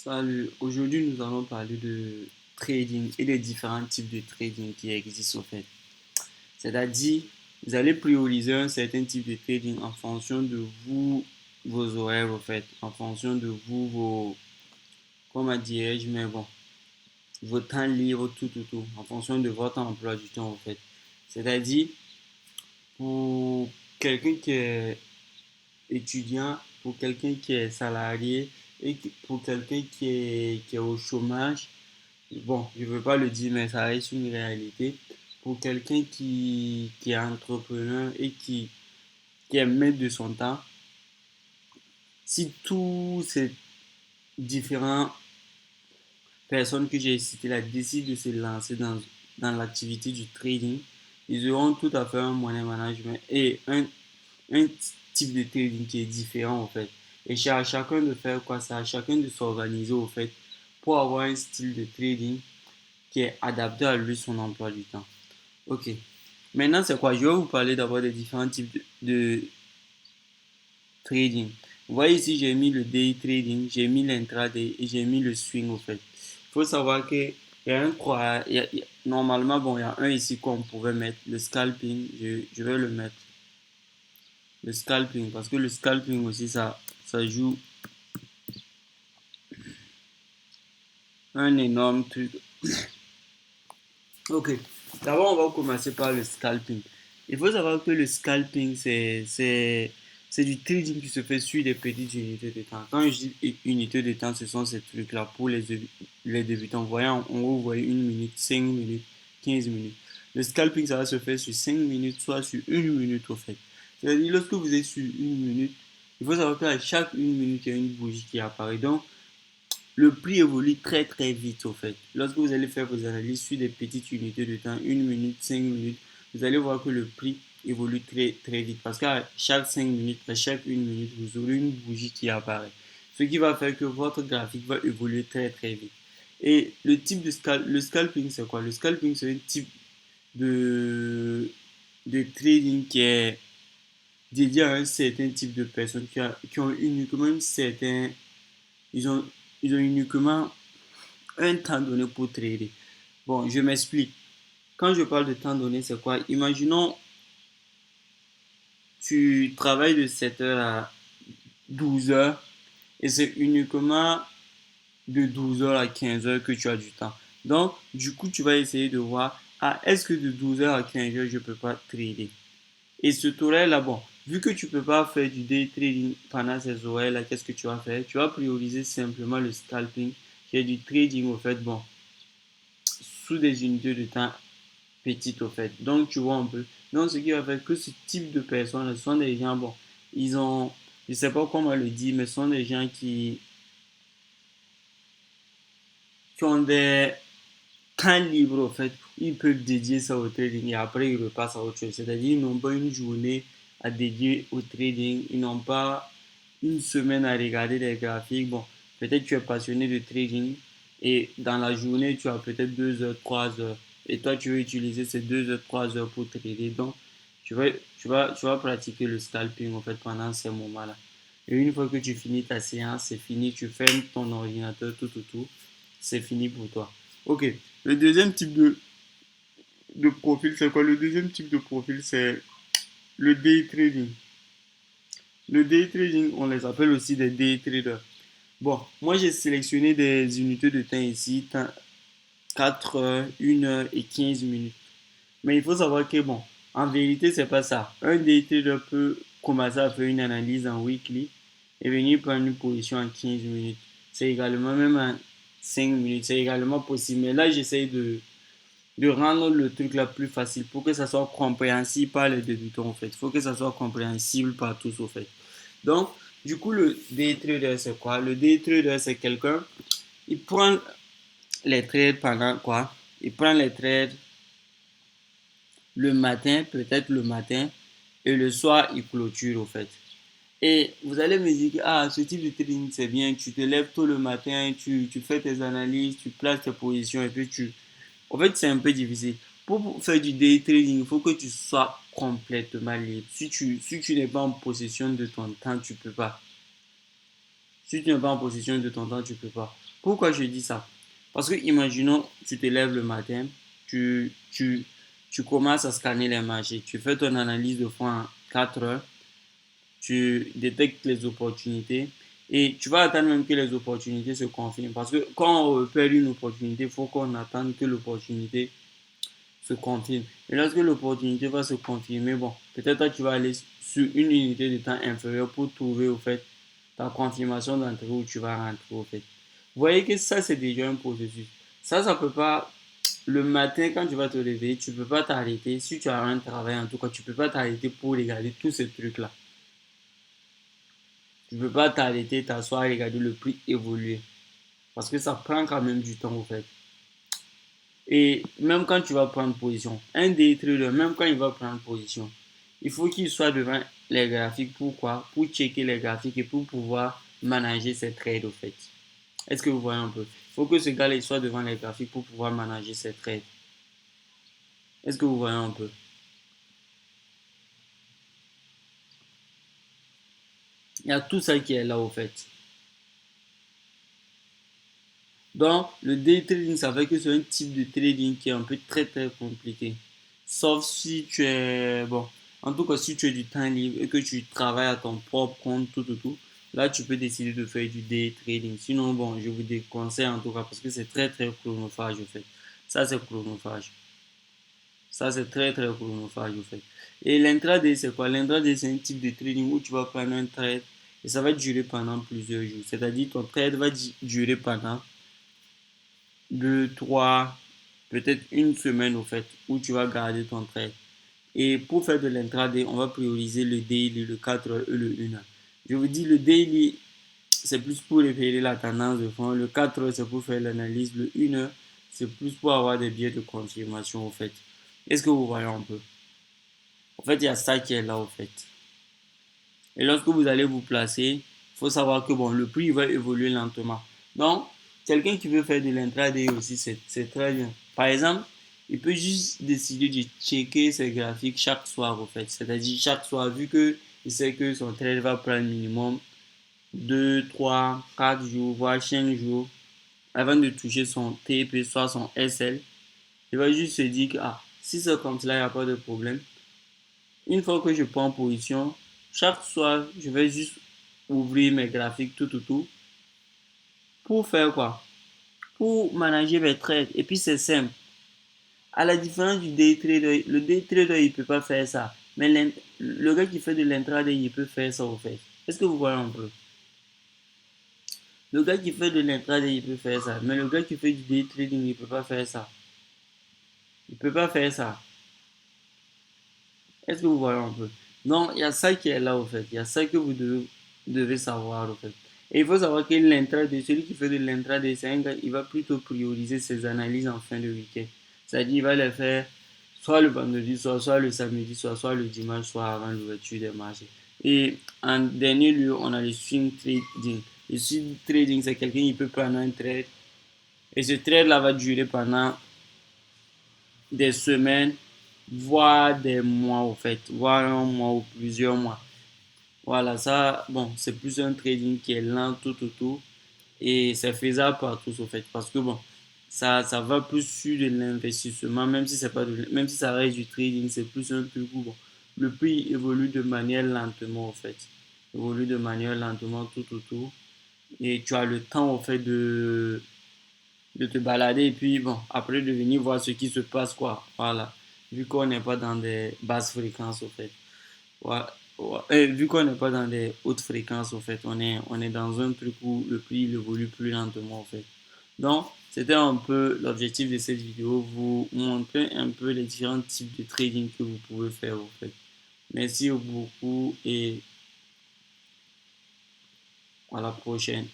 Salut, aujourd'hui nous allons parler de trading et des différents types de trading qui existent au fait. C'est-à-dire, vous allez prioriser un certain type de trading en fonction de vous, vos horaires au fait, en fonction de vous, comment dirais-je, mais bon, vos temps libres, tout, en fonction de votre emploi du temps au fait. C'est-à-dire, pour quelqu'un qui est étudiant, pour quelqu'un qui est salarié et pour quelqu'un qui est au chômage. Bon, je ne veux pas le dire, mais ça reste une réalité. Pour quelqu'un qui est entrepreneur et qui est maître de son temps, si tous ces différentes personnes que j'ai citées là décident de se lancer dans l'activité du trading, ils auront tout à fait un money management et un type de trading qui est différent en fait. Et c'est à chacun de faire quoi? C'est à chacun de s'organiser au fait pour avoir un style de trading qui est adapté à lui, son emploi du temps. Ok. Maintenant, c'est quoi? Je vais vous parler d'abord des différents types de trading. Vous voyez ici, j'ai mis le day trading, j'ai mis l'intraday et j'ai mis le swing au fait. Il faut savoir que il y a un quoi, normalement, bon, il y a un ici qu'on pouvait mettre, le scalping, je vais le mettre. Le scalping, parce que le scalping aussi, ça joue un énorme truc. Ok, d'abord on va commencer par le scalping. Il faut savoir que le scalping, c'est du trading qui se fait sur des petites unités de temps. Quand je dis unités de temps, ce sont ces trucs-là pour les débutants. Vous voyez, en gros, vous voyez 1 minute, 5 minutes, 15 minutes. Le scalping, ça va se faire sur 5 minutes, soit sur 1 minute au fait. C'est-à-dire, lorsque vous êtes sur 1 minute, il faut savoir qu'à chaque 1 minute, il y a une bougie qui apparaît. Donc, le prix évolue très très vite au fait. Lorsque vous allez faire vos analyses sur des petites unités de temps, 1 minute, 5 minutes, vous allez voir que le prix évolue très très vite. Parce qu'à chaque 5 minutes, à chaque 1 minute, vous aurez une bougie qui apparaît. Ce qui va faire que votre graphique va évoluer très très vite. Et le type de le scalping, c'est quoi? Le scalping, c'est un type de trading qui est dédié à un certain type de personnes qui ont uniquement une certaine, ils ont, ils ont uniquement un temps donné pour trader. Bon, je m'explique. Quand je parle de temps donné, c'est quoi? Imaginons, tu travailles de 7 heures à 12 heures et c'est uniquement de 12 heures à 15 heures que tu as du temps. Donc, du coup, tu vas essayer de voir, ah, est-ce que de 12 heures à 15 heures, je ne peux pas trader? Et ce horaire-là, bon, vu que tu ne peux pas faire du day trading pendant ces horaires-là, qu'est-ce que tu vas faire? Tu vas prioriser simplement le scalping, qui est du trading, au fait, bon, sous des unités de temps petite au fait. Donc tu vois un peu. Donc ce qui va faire que ce type de personnes ce sont des gens, bon, ils ont, je sais pas comment le dire, mais ce sont des gens qui ont des temps libres au fait. Ils peuvent dédier ça au trading et après ils repassent à autre chose. C'est-à-dire ils n'ont pas une journée à dédier au trading, ils n'ont pas une semaine à regarder des graphiques. Bon, peut-être tu es passionné de trading et dans la journée tu as peut-être 2 heures, 3 heures et toi tu veux utiliser ces 2 heures, 3 heures pour trader. Donc tu vas pratiquer le scalping en fait pendant ces moments-là. Et une fois que tu finis ta séance, c'est fini, tu fermes ton ordinateur, tout, c'est fini pour toi. Ok, le deuxième type de profil, c'est quoi? Le deuxième type de profil, c'est le day trading. Le day trading, on les appelle aussi des day traders. Bon, moi j'ai sélectionné des unités de temps ici, 4 heures, 1 heure et 15 minutes. Mais il faut savoir que bon, en vérité, c'est pas ça. Un day trader peut commencer à faire une analyse en weekly et venir prendre une position en 15 minutes. C'est également même en 5 minutes, c'est également possible. Mais là, j'essaye de rendre le truc la plus facile pour que ça soit compréhensible par les débutants en fait. Il faut que ça soit compréhensible par tous au fait. Donc, du coup, le day trader, c'est quoi? Le day trader, c'est quelqu'un, il prend les trades pendant quoi? Il prend les trades le matin, peut-être le matin, et le soir, il clôture au fait. Et vous allez me dire que ah, ce type de trading, c'est bien, tu te lèves tôt le matin, tu fais tes analyses, tu places tes positions et puis tu... En fait, c'est un peu difficile. Pour faire du day trading, il faut que tu sois complètement libre. Si tu n'es pas en possession de ton temps, tu peux pas. Si tu n'es pas en possession de ton temps, tu ne peux pas. Pourquoi je dis ça? Parce que imaginons, tu te lèves le matin, tu, tu, tu commences à scanner les marchés, tu fais ton analyse de fonds en 4 heures, tu détectes les opportunités et tu vas attendre même que les opportunités se confirment. Parce que quand on perd une opportunité, il faut qu'on attende que l'opportunité se confirme. Et lorsque l'opportunité va se confirmer, bon, peut-être toi, tu vas aller sur une unité de temps inférieure pour trouver au fait ta confirmation d'entrée où tu vas rentrer au fait. Vous voyez que ça, c'est déjà un processus. Ça peut pas, le matin, quand tu vas te réveiller, tu peux pas t'arrêter. Si tu as un travail, en tout cas, tu peux pas t'arrêter pour regarder tous ces trucs-là. Tu peux pas t'arrêter, t'asseoir et regarder le prix évoluer. Parce que ça prend quand même du temps, au fait. Et même quand tu vas prendre position, un day trader, même quand il va prendre position, il faut qu'il soit devant les graphiques. Pourquoi? Pour checker les graphiques et pour pouvoir manager ses trades, au fait. Est-ce que vous voyez un peu? Il faut que ce gars-là soit devant les graphiques pour pouvoir manager ses trades. Est-ce que vous voyez un peu? Il y a tout ça qui est là, au fait. Donc, le day trading, ça fait que c'est un type de trading qui est un peu très très compliqué. Sauf si tu es, bon, en tout cas, si tu as du temps libre et que tu travailles à ton propre compte, tout, là, tu peux décider de faire du day trading. Sinon, bon, je vous déconseille en tout cas parce que c'est très très chronophage, au fait. Ça, c'est chronophage. Ça, c'est très très chronophage, au fait. Et l'intraday, c'est quoi? L'intraday, c'est un type de trading où tu vas prendre un trade et ça va durer pendant plusieurs jours. C'est-à-dire, ton trade va durer pendant 2, 3, peut-être une semaine au fait, où tu vas garder ton trade. Et pour faire de l'intraday, on va prioriser le daily, le 4 heures et le 1 heure. Je vous dis, le daily, c'est plus pour repérer la tendance de fond. Le 4 heures, c'est pour faire l'analyse. Le 1 heure, c'est plus pour avoir des biais de confirmation au fait. Est-ce que vous voyez un peu? En fait, il y a ça qui est là au fait. Et lorsque vous allez vous placer, il faut savoir que bon, le prix va évoluer lentement. Donc, quelqu'un qui veut faire de l'intraday aussi, c'est très bien. Par exemple, il peut juste décider de checker ses graphiques chaque soir, au fait. C'est-à-dire chaque soir, vu que il sait que son trade va prendre minimum 2, 3, 4 jours, voire 5 jours, avant de toucher son TP, soit son SL, il va juste se dire que ah, si c'est comme cela, il n'y a pas de problème. Une fois que je prends position, chaque soir, je vais juste ouvrir mes graphiques, tout. Pour faire quoi? Pour manager mes trades. Et puis c'est simple. À la différence du day trader, le day trader, il ne peut pas faire ça. Mais le gars qui fait de l'intraday, il peut faire ça au fait. Est-ce que vous voyez un peu? Le gars qui fait de l'intraday, il peut faire ça. Mais le gars qui fait du day trading, il ne peut pas faire ça. Il ne peut pas faire ça. Est-ce que vous voyez un peu? Non, il y a ça qui est là, au fait. Il y a ça que vous devez savoir, au fait. Et il faut savoir que l'intraday, celui qui fait de l'intraday, c'est un gars, il va plutôt prioriser ses analyses en fin de week-end. C'est-à-dire, il va les faire soit le vendredi soir, soit le samedi soir, soit le dimanche soir avant l'ouverture des marchés. Et en dernier lieu, on a le swing trading. Le swing trading, c'est quelqu'un qui peut prendre un trade. Et ce trade-là va durer pendant des semaines, voire des mois au fait, voire un mois ou plusieurs mois. Voilà, ça, bon, c'est plus un trading qui est lent, tout. Et c'est faisable par tous au fait. Parce que bon, ça va plus sur de l'investissement, même si c'est pas même si ça reste du trading, c'est plus un truc où bon, le prix évolue de manière lentement au fait. Évolue de manière lentement, tout. Et tu as le temps au fait de te balader et puis bon, après de venir voir ce qui se passe quoi. Voilà. Vu qu'on n'est pas dans des basses fréquences au fait. Ouais, ouais. Et vu qu'on n'est pas dans des hautes fréquences au fait, on est dans un truc où le prix il évolue plus lentement au fait. Donc, c'était un peu l'objectif de cette vidéo, vous montrer un peu les différents types de trading que vous pouvez faire au fait. Merci beaucoup et à la prochaine.